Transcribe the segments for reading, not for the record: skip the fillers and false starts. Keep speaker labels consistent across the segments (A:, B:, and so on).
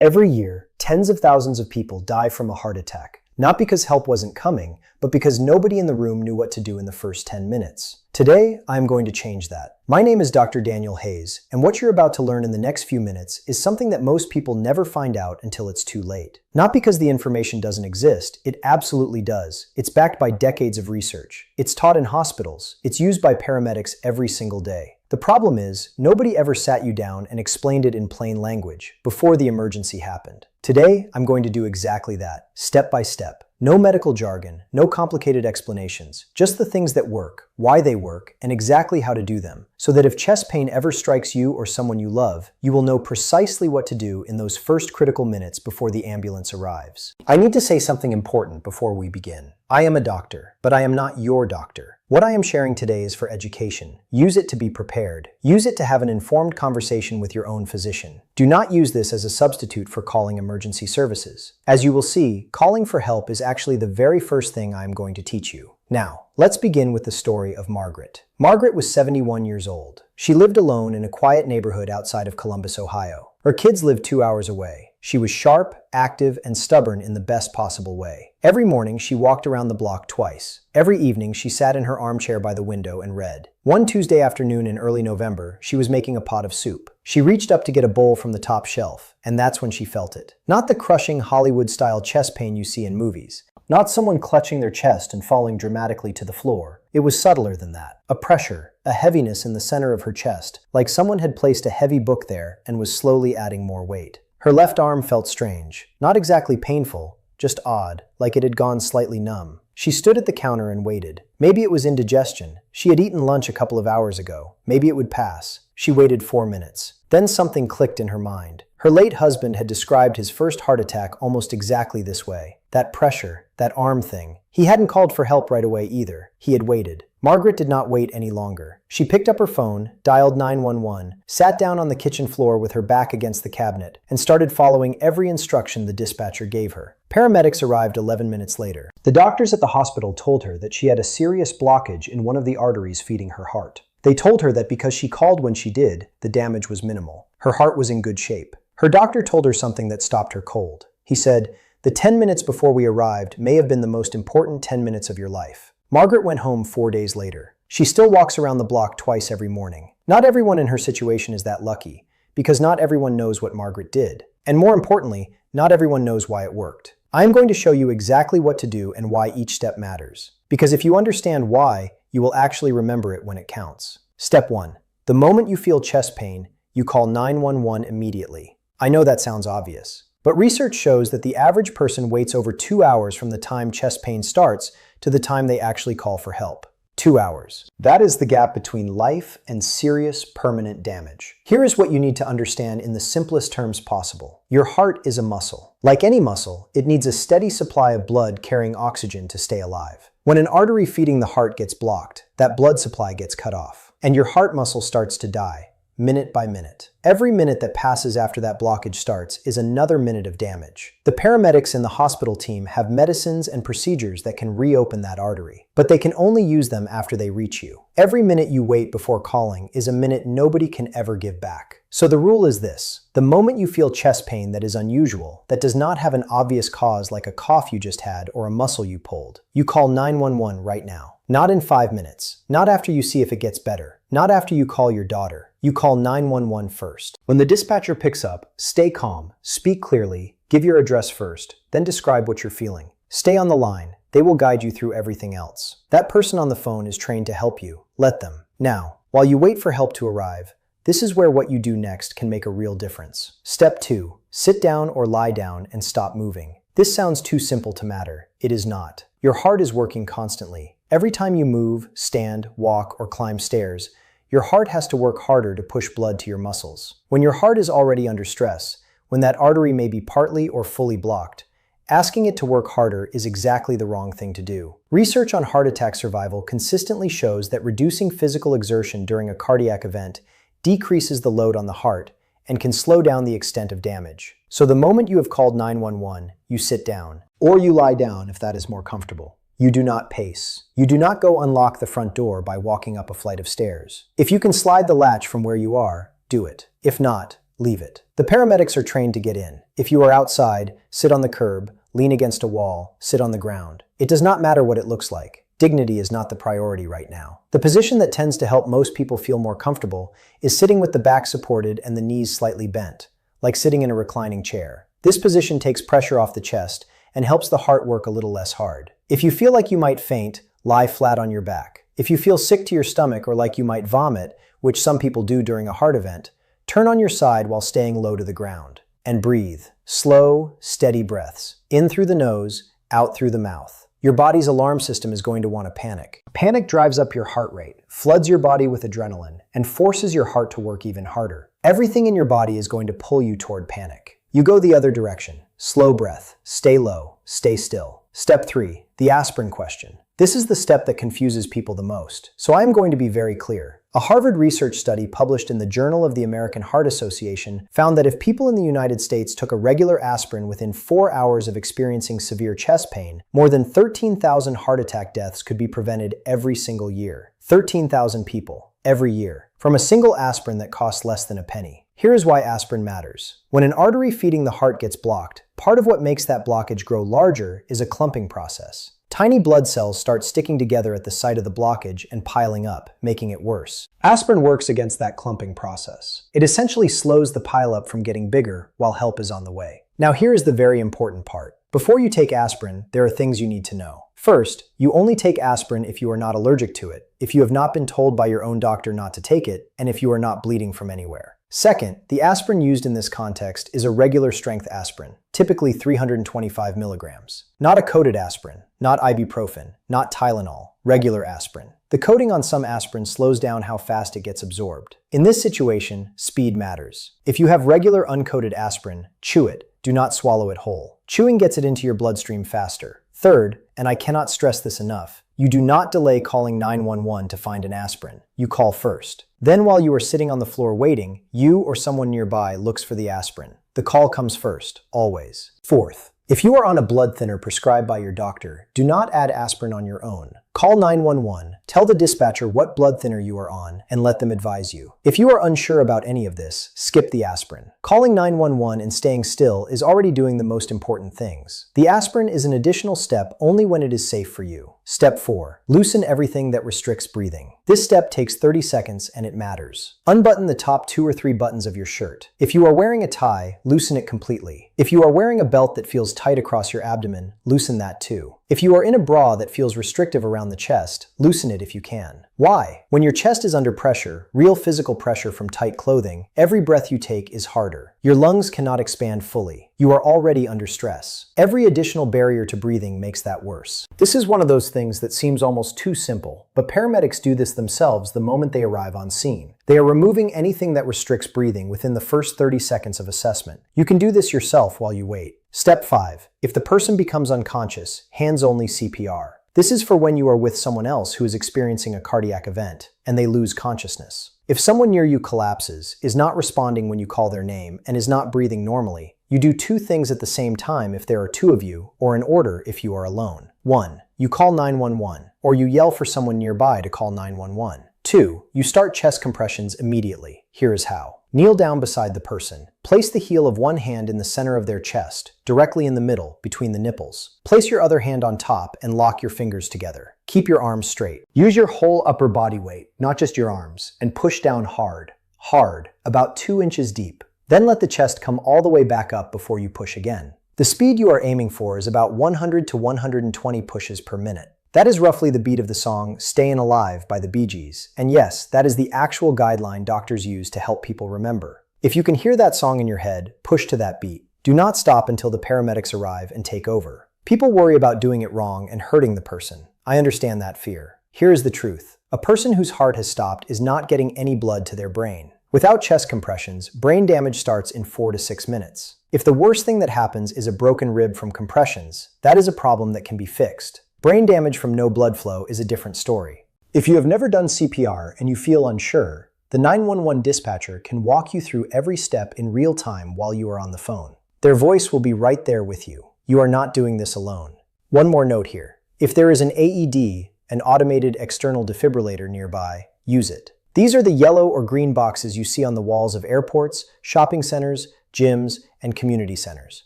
A: Every year, tens of thousands of people die from a heart attack, not because help wasn't coming, but because nobody in the room knew what to do in the first 10 minutes. Today, I'm going to change that. My name is Dr. Daniel Hayes, and what you're about to learn in the next few minutes is something that most people never find out until it's too late. Not because the information doesn't exist, it absolutely does. It's backed by decades of research. It's taught in hospitals. It's used by paramedics every single day. The problem is, nobody ever sat you down and explained it in plain language before the emergency happened. Today, I'm going to do exactly that, step by step. No medical jargon, no complicated explanations, just the things that work, why they work, and exactly how to do them, so that if chest pain ever strikes you or someone you love, you will know precisely what to do in those first critical minutes before the ambulance arrives. I need to say something important before we begin. I am a doctor, but I am not your doctor. What I am sharing today is for education. Use it to be prepared. Use it to have an informed conversation with your own physician. Do not use this as a substitute for calling emergency services. As you will see, calling for help is actually the very first thing I am going to teach you. Now, let's begin with the story of Margaret. Margaret was 71 years old. She lived alone in a quiet neighborhood outside of Columbus, Ohio. Her kids lived 2 hours away. She was sharp, active, and stubborn in the best possible way. Every morning, she walked around the block twice. Every evening, she sat in her armchair by the window and read. One Tuesday afternoon in early November, she was making a pot of soup. She reached up to get a bowl from the top shelf, and that's when she felt it. Not the crushing Hollywood-style chest pain you see in movies. Not someone clutching their chest and falling dramatically to the floor. It was subtler than that. A pressure, a heaviness in the center of her chest, like someone had placed a heavy book there and was slowly adding more weight. Her left arm felt strange. Not exactly painful, just odd, like it had gone slightly numb. She stood at the counter and waited. Maybe it was indigestion. She had eaten lunch a couple of hours ago. Maybe it would pass. She waited 4 minutes. Then something clicked in her mind. Her late husband had described his first heart attack almost exactly this way. That pressure, that arm thing. He hadn't called for help right away either. He had waited. Margaret did not wait any longer. She picked up her phone, dialed 911, sat down on the kitchen floor with her back against the cabinet, and started following every instruction the dispatcher gave her. Paramedics arrived 11 minutes later. The doctors at the hospital told her that she had a serious blockage in one of the arteries feeding her heart. They told her that because she called when she did, the damage was minimal. Her heart was in good shape. Her doctor told her something that stopped her cold. He said, "The 10 minutes before we arrived may have been the most important 10 minutes of your life." Margaret went home 4 days later. She still walks around the block twice every morning. Not everyone in her situation is that lucky, because not everyone knows what Margaret did. And more importantly, not everyone knows why it worked. I am going to show you exactly what to do and why each step matters. Because if you understand why, you will actually remember it when it counts. Step 1. The moment you feel chest pain, you call 911 immediately. I know that sounds obvious, but research shows that the average person waits over 2 hours from the time chest pain starts to the time they actually call for help. 2 hours. That is the gap between life and serious permanent damage. Here is what you need to understand in the simplest terms possible. Your heart is a muscle. Like any muscle, it needs a steady supply of blood carrying oxygen to stay alive. When an artery feeding the heart gets blocked, that blood supply gets cut off, and your heart muscle starts to die, minute by minute. Every minute that passes after that blockage starts is another minute of damage. The paramedics and the hospital team have medicines and procedures that can reopen that artery, but they can only use them after they reach you. Every minute you wait before calling is a minute nobody can ever give back. So the rule is this: the moment you feel chest pain that is unusual, that does not have an obvious cause like a cough you just had or a muscle you pulled, you call 911 right now. Not in 5 minutes, not after you see if it gets better, not after you call your daughter. You call 911 first. When the dispatcher picks up, stay calm, speak clearly, give your address first, then describe what you're feeling. Stay on the line. They will guide you through everything else. That person on the phone is trained to help you. Let them. Now, while you wait for help to arrive, this is where what you do next can make a real difference. Step 2. Sit down or lie down and stop moving. This sounds too simple to matter. It is not. Your heart is working constantly. Every time you move, stand, walk, or climb stairs, your heart has to work harder to push blood to your muscles. When your heart is already under stress, when that artery may be partly or fully blocked, asking it to work harder is exactly the wrong thing to do. Research on heart attack survival consistently shows that reducing physical exertion during a cardiac event decreases the load on the heart and can slow down the extent of damage. So the moment you have called 911, you sit down, or you lie down if that is more comfortable. You do not pace. You do not go unlock the front door by walking up a flight of stairs. If you can slide the latch from where you are, do it. If not, leave it. The paramedics are trained to get in. If you are outside, sit on the curb, lean against a wall, sit on the ground. It does not matter what it looks like. Dignity is not the priority right now. The position that tends to help most people feel more comfortable is sitting with the back supported and the knees slightly bent, like sitting in a reclining chair. This position takes pressure off the chest and helps the heart work a little less hard. If you feel like you might faint, lie flat on your back. If you feel sick to your stomach or like you might vomit, which some people do during a heart event, turn on your side while staying low to the ground. And breathe. Slow, steady breaths. In through the nose, out through the mouth. Your body's alarm system is going to want to panic. Panic drives up your heart rate, floods your body with adrenaline, and forces your heart to work even harder. Everything in your body is going to pull you toward panic. You go the other direction. Slow breath. Stay low. Stay still. Step 3. The aspirin question. This is the step that confuses people the most, so I am going to be very clear. A Harvard research study published in the Journal of the American Heart Association found that if people in the United States took a regular aspirin within 4 hours of experiencing severe chest pain, more than 13,000 heart attack deaths could be prevented every single year. 13,000 people, every year, from a single aspirin that costs less than a penny. Here is why aspirin matters. When an artery feeding the heart gets blocked, part of what makes that blockage grow larger is a clumping process. Tiny blood cells start sticking together at the site of the blockage and piling up, making it worse. Aspirin works against that clumping process. It essentially slows the pileup from getting bigger while help is on the way. Now here is the very important part. Before you take aspirin, there are things you need to know. First, you only take aspirin if you are not allergic to it, if you have not been told by your own doctor not to take it, and if you are not bleeding from anywhere. Second, the aspirin used in this context is a regular strength aspirin, typically 325 milligrams. Not a coated aspirin, not ibuprofen, not Tylenol, regular aspirin. The coating on some aspirin slows down how fast it gets absorbed. In this situation, speed matters. If you have regular uncoated aspirin, chew it, do not swallow it whole. Chewing gets it into your bloodstream faster. Third, and I cannot stress this enough, you do not delay calling 911 to find an aspirin. You call first. Then while you are sitting on the floor waiting, you or someone nearby looks for the aspirin. The call comes first, always. Fourth, if you are on a blood thinner prescribed by your doctor, do not add aspirin on your own. Call 911, tell the dispatcher what blood thinner you are on, and let them advise you. If you are unsure about any of this, skip the aspirin. Calling 911 and staying still is already doing the most important things. The aspirin is an additional step only when it is safe for you. Step 4. Loosen everything that restricts breathing. This step takes 30 seconds and it matters. Unbutton the top 2 or 3 buttons of your shirt. If you are wearing a tie, loosen it completely. If you are wearing a belt that feels tight across your abdomen, loosen that too. If you are in a bra that feels restrictive around the chest, loosen it if you can. Why? When your chest is under pressure, real physical pressure from tight clothing, every breath you take is harder. Your lungs cannot expand fully. You are already under stress. Every additional barrier to breathing makes that worse. This is one of those things that seems almost too simple, but paramedics do this themselves the moment they arrive on scene. They are removing anything that restricts breathing within the first 30 seconds of assessment. You can do this yourself while you wait. Step 5. If the person becomes unconscious, hands-only CPR. This is for when you are with someone else who is experiencing a cardiac event, and they lose consciousness. If someone near you collapses, is not responding when you call their name, and is not breathing normally, you do 2 things at the same time if there are 2 of you, or in order if you are alone. 1. You call 911, or you yell for someone nearby to call 911. 2. You start chest compressions immediately. Here is how. Kneel down beside the person. Place the heel of one hand in the center of their chest, directly in the middle, between the nipples. Place your other hand on top and lock your fingers together. Keep your arms straight. Use your whole upper body weight, not just your arms, and push down hard, about 2 inches deep. Then let the chest come all the way back up before you push again. The speed you are aiming for is about 100 to 120 pushes per minute. That is roughly the beat of the song Stayin' Alive by the Bee Gees. And yes, that is the actual guideline doctors use to help people remember. If you can hear that song in your head, push to that beat. Do not stop until the paramedics arrive and take over. People worry about doing it wrong and hurting the person. I understand that fear. Here is the truth. A person whose heart has stopped is not getting any blood to their brain. Without chest compressions, brain damage starts in 4 to 6 minutes. If the worst thing that happens is a broken rib from compressions, that is a problem that can be fixed. Brain damage from no blood flow is a different story. If you have never done CPR and you feel unsure, the 911 dispatcher can walk you through every step in real time while you are on the phone. Their voice will be right there with you. You are not doing this alone. One more note here. If there is an AED, an automated external defibrillator nearby, use it. These are the yellow or green boxes you see on the walls of airports, shopping centers, gyms, and community centers.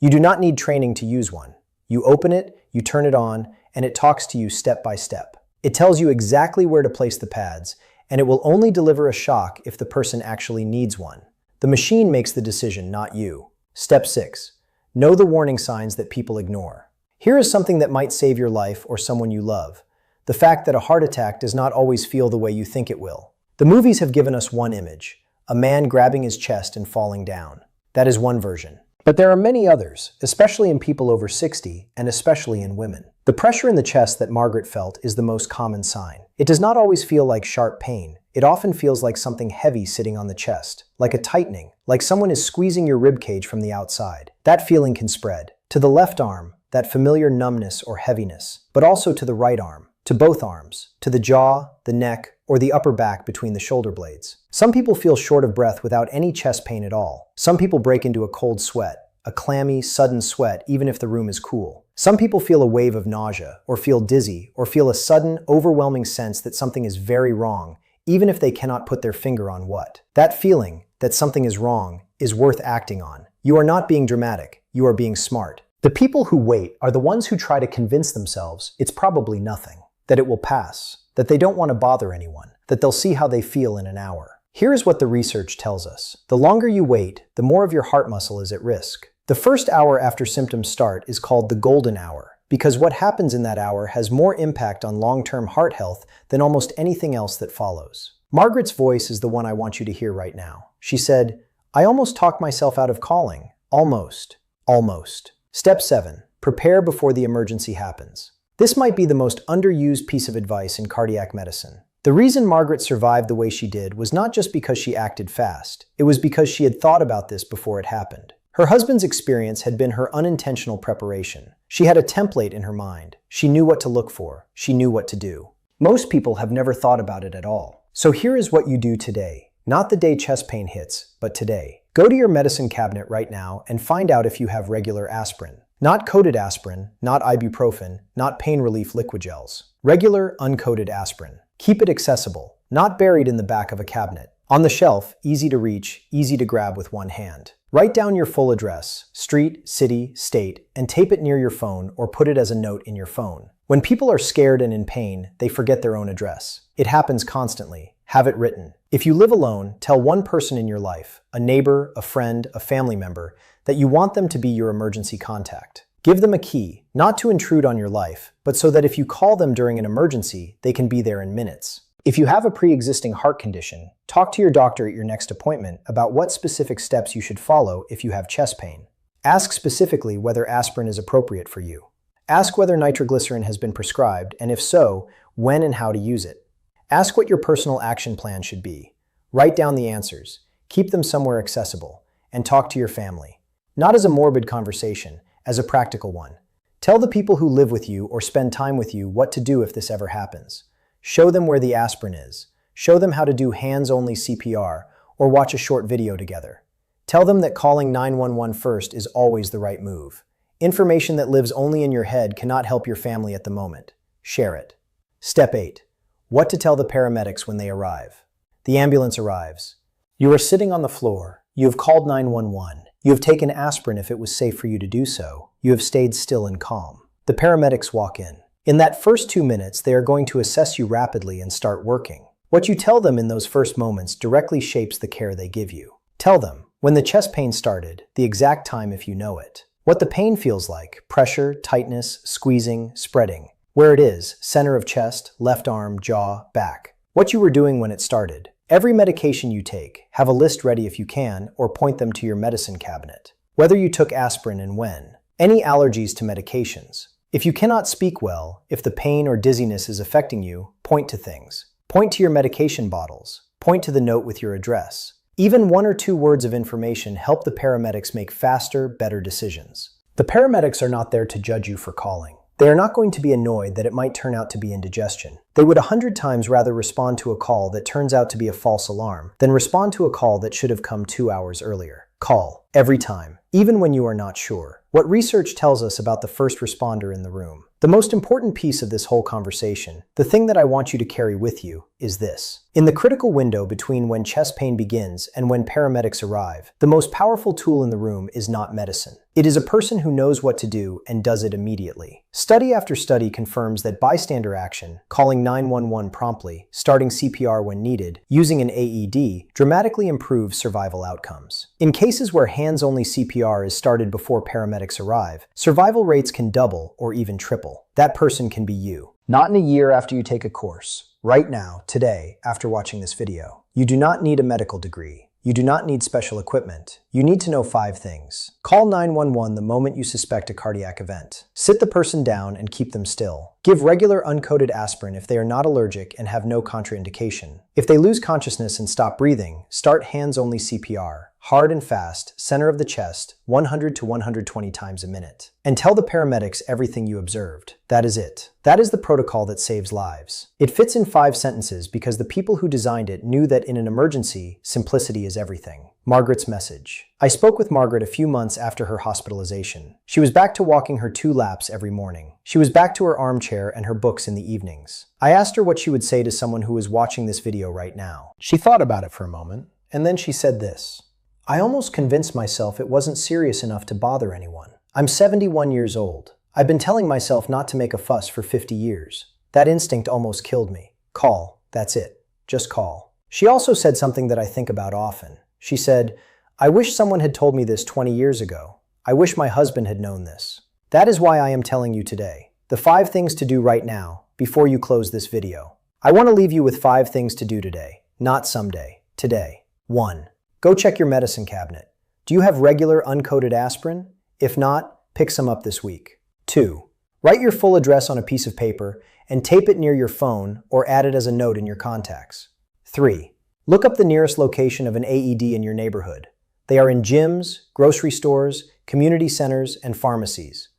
A: You do not need training to use one. You open it, you turn it on, and it talks to you step by step. It tells you exactly where to place the pads, and it will only deliver a shock if the person actually needs one. The machine makes the decision, not you. Step 6. Know the warning signs that people ignore. Here is something that might save your life or someone you love. The fact that a heart attack does not always feel the way you think it will. The movies have given us one image, a man grabbing his chest and falling down. That is one version. But there are many others, especially in people over 60 and especially in women. The pressure in the chest that Margaret felt is the most common sign. It does not always feel like sharp pain. It often feels like something heavy sitting on the chest, like a tightening, like someone is squeezing your ribcage from the outside. That feeling can spread to the left arm, that familiar numbness or heaviness, but also to the right arm, to both arms, to the jaw, the neck, or the upper back between the shoulder blades. Some people feel short of breath without any chest pain at all. Some people break into a cold sweat, a clammy, sudden sweat, even if the room is cool. Some people feel a wave of nausea, or feel dizzy, or feel a sudden, overwhelming sense that something is very wrong, even if they cannot put their finger on what. That feeling, that something is wrong, is worth acting on. You are not being dramatic, you are being smart. The people who wait are the ones who try to convince themselves it's probably nothing, that it will pass, that they don't want to bother anyone, that they'll see how they feel in an hour. Here is what the research tells us. The longer you wait, the more of your heart muscle is at risk. The first hour after symptoms start is called the golden hour, because what happens in that hour has more impact on long-term heart health than almost anything else that follows. Margaret's voice is the one I want you to hear right now. She said, "I almost talked myself out of calling. Almost. Almost." Step 7. Prepare before the emergency happens. This might be the most underused piece of advice in cardiac medicine. The reason Margaret survived the way she did was not just because she acted fast. It was because she had thought about this before it happened. Her husband's experience had been her unintentional preparation. She had a template in her mind. She knew what to look for. She knew what to do. Most people have never thought about it at all. So here is what you do today. Not the day chest pain hits, but today. Go to your medicine cabinet right now and find out if you have regular aspirin. Not coated aspirin, not ibuprofen, not pain relief liquid gels. Regular, uncoated aspirin. Keep it accessible, not buried in the back of a cabinet. On the shelf, easy to reach, easy to grab with one hand. Write down your full address, street, city, state, and tape it near your phone or put it as a note in your phone. When people are scared and in pain, they forget their own address. It happens constantly. Have it written. If you live alone, tell one person in your life, a neighbor, a friend, a family member, that you want them to be your emergency contact. Give them a key, not to intrude on your life, but so that if you call them during an emergency, they can be there in minutes. If you have a pre-existing heart condition, talk to your doctor at your next appointment about what specific steps you should follow if you have chest pain. Ask specifically whether aspirin is appropriate for you. Ask whether nitroglycerin has been prescribed, and if so, when and how to use it. Ask what your personal action plan should be. Write down the answers, keep them somewhere accessible, and talk to your family. Not as a morbid conversation, as a practical one. Tell the people who live with you or spend time with you what to do if this ever happens. Show them where the aspirin is. Show them how to do hands-only CPR or watch a short video together. Tell them that calling 911 first is always the right move. Information that lives only in your head cannot help your family at the moment. Share it. Step 8. What to tell the paramedics when they arrive. The ambulance arrives. You are sitting on the floor. You have called 911. You have taken aspirin if it was safe for you to do so. You have stayed still and calm. The paramedics walk in. In that first 2 minutes, they are going to assess you rapidly and start working. What you tell them in those first moments directly shapes the care they give you. Tell them, when the chest pain started, the exact time if you know it. What the pain feels like, pressure, tightness, squeezing, spreading. Where it is, center of chest, left arm, jaw, back. What you were doing when it started. Every medication you take, have a list ready if you can, or point them to your medicine cabinet. Whether you took aspirin and when. Any allergies to medications. If you cannot speak well, if the pain or dizziness is affecting you, point to things. Point to your medication bottles. Point to the note with your address. Even 1 or 2 words of information help the paramedics make faster, better decisions. The paramedics are not there to judge you for calling. They are not going to be annoyed that it might turn out to be indigestion. They would 100 times rather respond to a call that turns out to be a false alarm than respond to a call that should have come 2 hours earlier. Call. Every time. even when you are not sure. What research tells us about the first responder in the room. The most important piece of this whole conversation, the thing that I want you to carry with you, is this. In the critical window between when chest pain begins and when paramedics arrive, the most powerful tool in the room is not medicine. It is a person who knows what to do and does it immediately. Study after study confirms that bystander action, calling 911 promptly, starting CPR when needed, using an AED, dramatically improves survival outcomes. In cases where hands-only CPR is started before paramedics arrive, survival rates can double or even triple. That person can be you. Not in a year after you take a course. Right now, today, after watching this video. You do not need a medical degree. You do not need special equipment. You need to know 5 things. Call 911 the moment you suspect a cardiac event. Sit the person down and keep them still. Give regular uncoated aspirin if they are not allergic and have no contraindication. If they lose consciousness and stop breathing, start hands-only CPR. Hard and fast, center of the chest, 100 to 120 times a minute. And tell the paramedics everything you observed. That is it. That is the protocol that saves lives. It fits in 5 sentences because the people who designed it knew that in an emergency, simplicity is everything. Margaret's message. I spoke with Margaret a few months after her hospitalization. She was back to walking her 2 laps every morning. She was back to her armchair and her books in the evenings. I asked her what she would say to someone who is watching this video right now. She thought about it for a moment, and then she said this. I almost convinced myself it wasn't serious enough to bother anyone. I'm 71 years old. I've been telling myself not to make a fuss for 50 years. That instinct almost killed me. Call. That's it. Just call. She also said something that I think about often. She said, I wish someone had told me this 20 years ago. I wish my husband had known this. That is why I am telling you today. The 5 things to do right now, before you close this video. I want to leave you with 5 things to do today, not someday. Today. 1. Go check your medicine cabinet. Do you have regular uncoated aspirin? If not, pick some up this week. 2. Write your full address on a piece of paper and tape it near your phone or add it as a note in your contacts. 3. Look up the nearest location of an AED in your neighborhood. They are in gyms, grocery stores, community centers, and pharmacies.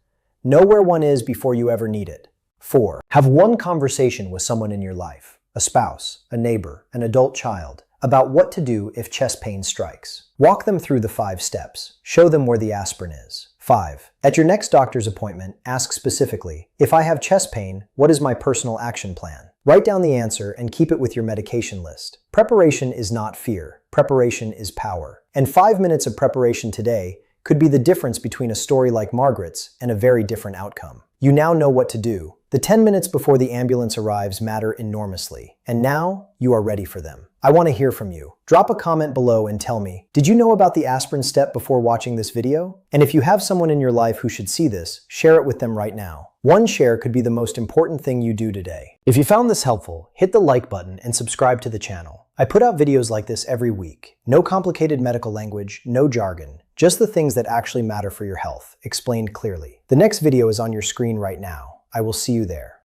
A: Know where one is before you ever need it. 4. Have one conversation with someone in your life, a spouse, a neighbor, an adult child, about what to do if chest pain strikes. Walk them through the 5 steps. Show them where the aspirin is. 5. At your next doctor's appointment, ask specifically, if I have chest pain, what is my personal action plan? Write down the answer and keep it with your medication list. Preparation is not fear. Preparation is power. And 5 minutes of preparation today could be the difference between a story like Margaret's and a very different outcome. You now know what to do. The 10 minutes before the ambulance arrives matter enormously, and now you are ready for them. I want to hear from you. Drop a comment below and tell me, did you know about the aspirin step before watching this video? And if you have someone in your life who should see this, share it with them right now. One share could be the most important thing you do today. If you found this helpful, hit the like button and subscribe to the channel. I put out videos like this every week. No complicated medical language, no jargon, just the things that actually matter for your health, explained clearly. The next video is on your screen right now. I will see you there.